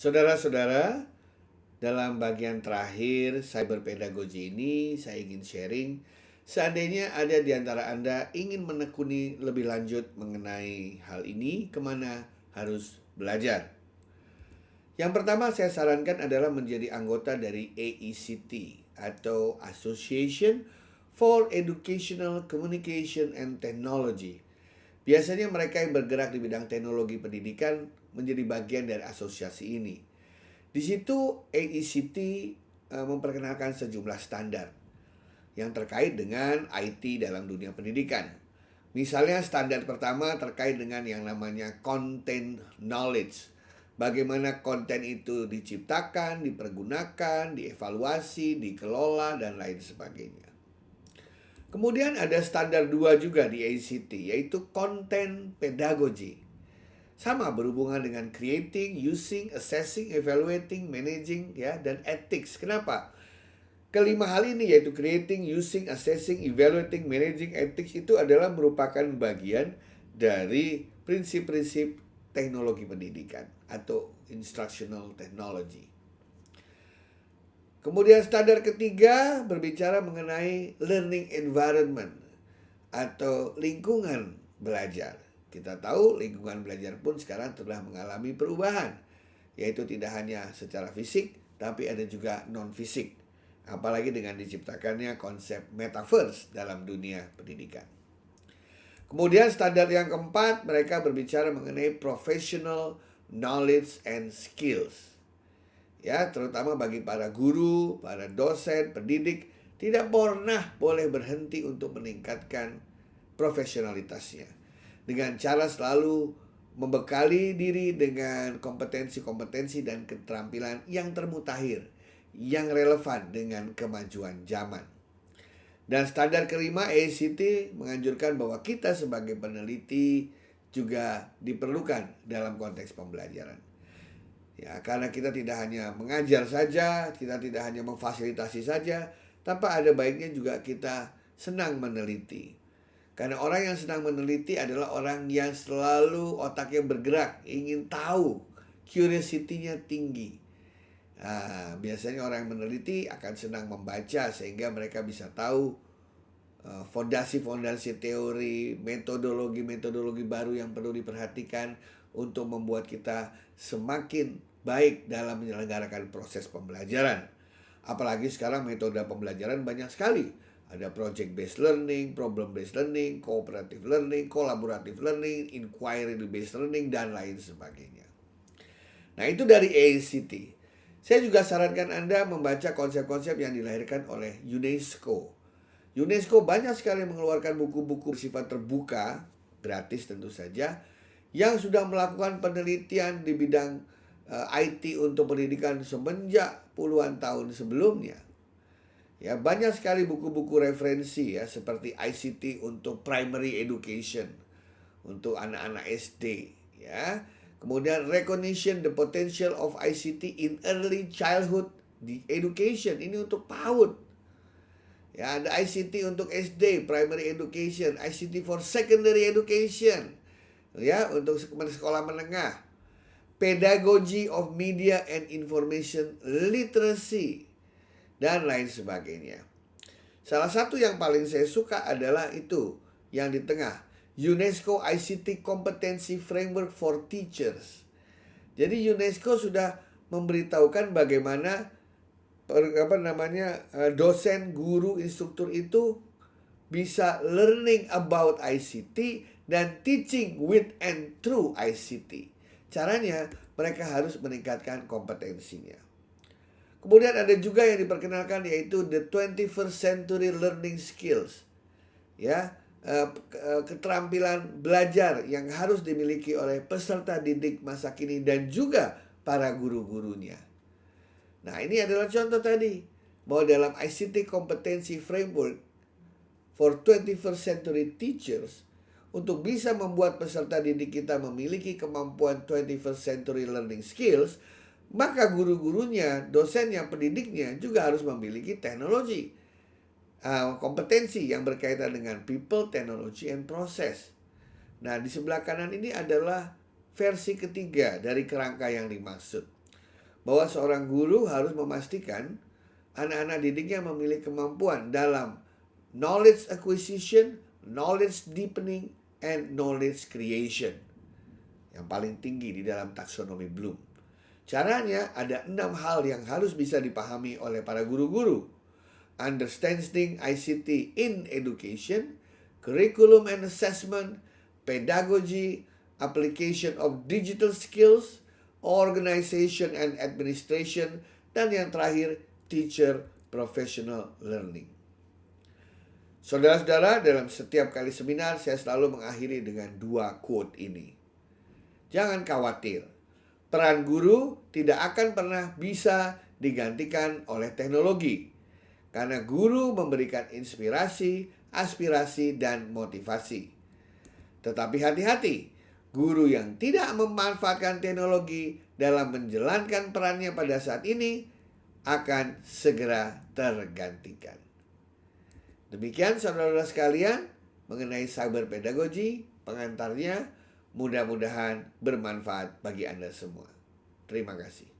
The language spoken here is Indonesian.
Saudara-saudara, dalam bagian terakhir cyber pedagogy ini saya ingin sharing. Seandainya ada di antara Anda ingin menekuni lebih lanjut mengenai hal ini, kemana harus belajar? Yang pertama saya sarankan adalah menjadi anggota dari AECT atau Association for Educational Communication and Technology. Biasanya mereka yang bergerak di bidang teknologi pendidikan menjadi bagian dari asosiasi ini. Di situ AECT memperkenalkan sejumlah standar yang terkait dengan IT dalam dunia pendidikan. Misalnya standar pertama terkait dengan yang namanya content knowledge. Bagaimana konten itu diciptakan, dipergunakan, dievaluasi, dikelola, dan lain sebagainya. Kemudian ada standar 2 juga di AECT, yaitu content pedagogy. Sama berhubungan dengan creating, using, assessing, evaluating, managing, ya, dan ethics. Kenapa? Kelima hal ini yaitu creating, using, assessing, evaluating, managing, ethics itu adalah merupakan bagian dari prinsip-prinsip teknologi pendidikan atau instructional technology. Kemudian standar ketiga berbicara mengenai learning environment atau lingkungan belajar. Kita tahu lingkungan belajar pun sekarang telah mengalami perubahan, yaitu tidak hanya secara fisik, tapi ada juga non-fisik. Apalagi dengan diciptakannya konsep metaverse dalam dunia pendidikan. Kemudian standar yang keempat, mereka berbicara mengenai professional knowledge and skills. Ya, terutama bagi para guru, para dosen, pendidik, tidak pernah boleh berhenti untuk meningkatkan profesionalitasnya. Dengan cara selalu membekali diri dengan kompetensi-kompetensi dan keterampilan yang termutakhir, yang relevan dengan kemajuan zaman. Dan standar kelima, AECT menganjurkan bahwa kita sebagai peneliti juga diperlukan dalam konteks pembelajaran. Ya, karena kita tidak hanya mengajar saja, kita tidak hanya memfasilitasi saja, tapi ada baiknya juga kita senang meneliti. Karena orang yang senang meneliti adalah orang yang selalu otaknya bergerak, ingin tahu, curiosity-nya tinggi. Nah, biasanya orang yang meneliti akan senang membaca sehingga mereka bisa tahu fondasi-fondasi teori, metodologi-metodologi baru yang perlu diperhatikan untuk membuat kita semakin baik dalam menyelenggarakan proses pembelajaran. Apalagi sekarang metode pembelajaran banyak sekali. Ada project based learning, problem based learning, cooperative learning, collaborative learning, inquiry based learning, dan lain sebagainya. Nah, itu dari AECT. Saya juga sarankan Anda membaca konsep-konsep yang dilahirkan oleh UNESCO. UNESCO banyak sekali mengeluarkan buku-buku bersifat terbuka, gratis tentu saja, yang sudah melakukan penelitian di bidang IT untuk pendidikan semenjak puluhan tahun sebelumnya. Ya, banyak sekali buku-buku referensi ya seperti ICT untuk primary education untuk anak-anak SD ya. Kemudian recognition the potential of ICT in early childhood education, ini untuk PAUD. Ya, ada ICT untuk SD, primary education, ICT for secondary education. Ya, untuk sekolah menengah. Pedagogy of media and information literacy dan lain sebagainya. Salah satu yang paling saya suka adalah itu yang di tengah, UNESCO ICT Competency Framework for Teachers. Jadi UNESCO sudah memberitahukan bagaimana dosen, guru, instruktur itu bisa learning about ICT dan teaching with and through ICT. Caranya mereka harus meningkatkan kompetensinya. Kemudian ada juga yang diperkenalkan yaitu the 21st century learning skills. Ya, keterampilan belajar yang harus dimiliki oleh peserta didik masa kini dan juga para guru-gurunya. Nah, ini adalah contoh tadi bahwa dalam ICT Competency Framework for 21st Century Teachers, untuk bisa membuat peserta didik kita memiliki kemampuan 21st Century Learning Skills, maka guru-gurunya, dosennya, pendidiknya juga harus memiliki teknologi, kompetensi yang berkaitan dengan people, technology, and process. Nah, di sebelah kanan ini adalah versi ketiga dari kerangka yang dimaksud. bahwa seorang guru harus memastikan anak-anak didiknya memiliki kemampuan dalam knowledge acquisition, knowledge deepening, and knowledge creation. Yang paling tinggi di dalam taksonomi Bloom. Caranya ada 6 hal yang harus bisa dipahami oleh para guru-guru. Understanding ICT in education, curriculum and assessment, pedagogy, application of digital skills, organization and administration, dan yang terakhir, teacher professional learning. Saudara-saudara, dalam setiap kali seminar saya selalu mengakhiri dengan 2 quote ini. Jangan khawatir, peran guru tidak akan pernah bisa digantikan oleh teknologi. Karena guru memberikan inspirasi, aspirasi, dan motivasi. Tetapi hati-hati, guru yang tidak memanfaatkan teknologi dalam menjalankan perannya pada saat ini akan segera tergantikan. Demikian saudara-saudara sekalian mengenai cyber pedagogy, pengantarnya mudah-mudahan bermanfaat bagi Anda semua. Terima kasih.